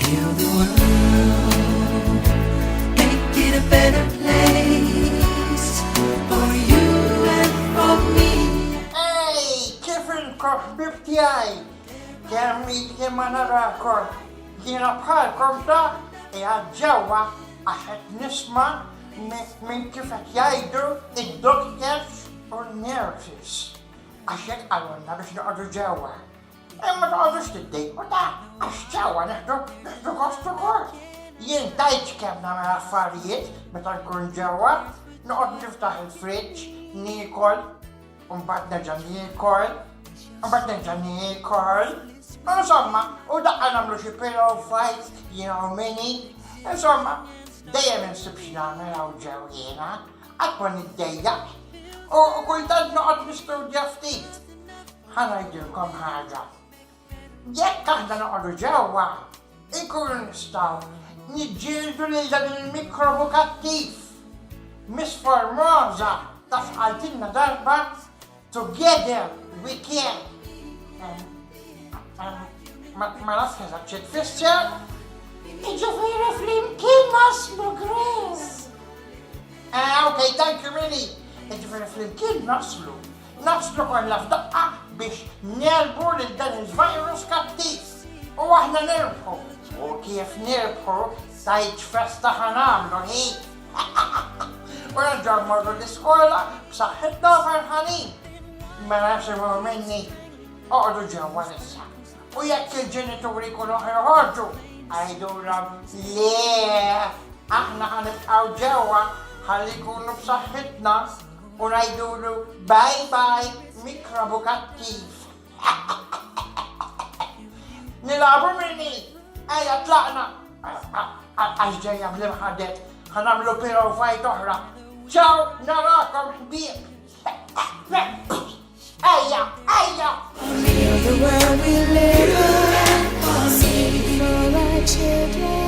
Heal the world, make it a better place for you and for me. Hey, Kevin Kopbiptiai, Kami Kemanara, Kinapal Komta, Ea Jawa, Ahet Nisma, Minkifatiaido, in Dokets or Nervis. I said I will never see the other Jawa. And what others did they? What that? A Jawa, the cost of course. Yen Dutch cab na my affariate, but I couldn't Jawa, not if I had fridge, Nicole. Ba't na dyan ni Carl? Ba't na dyan ni Carl? Insomma, daqqa namlu xi pillow fight, you know, mini. Insomma, dejjem insibxina naraw ġew jiena, għadkun id-dejjaq. U kultant noqgħod nistudja ftit. Ħanajdilkom ħaġa. Jekk aħna noqogħdu ġewwa, inkunu nistgħu niġġieldu lil dan il-mikrobu kattiv. Miss Formosa taf qaltilna darba. Together we can. Ma nafx eżatt xi tfisser. Jiġifieri flimkien naslu Grace. Okay, thank you really. Jiġifieri flimkien naslu. Naslu kollha f'daqqa biex nelbu lil dan il-virus kattiv. U aħna nirbħu. U kif nirbħu tajt festa ħanamlu ħin. U nerġgħu mmorru l-iskola b'saħħitna farħanin. Ma nasimu minni, oqdu ġewwa issa. U jekk il-ġenituri kunu ħirħorġu, għajdulhom le, aħna ħanibqgħu ġewwa ħalli jkunu b'saħħitna u ngħidulu bye bye mikrobu kattiv. Nilagħbu minni, ejja tlaqna. Għax ġejja bl-imħadet, ħanamlu pillow fight oħra. Ciao, narakom ħbieb. Heal the world we live in, for our children.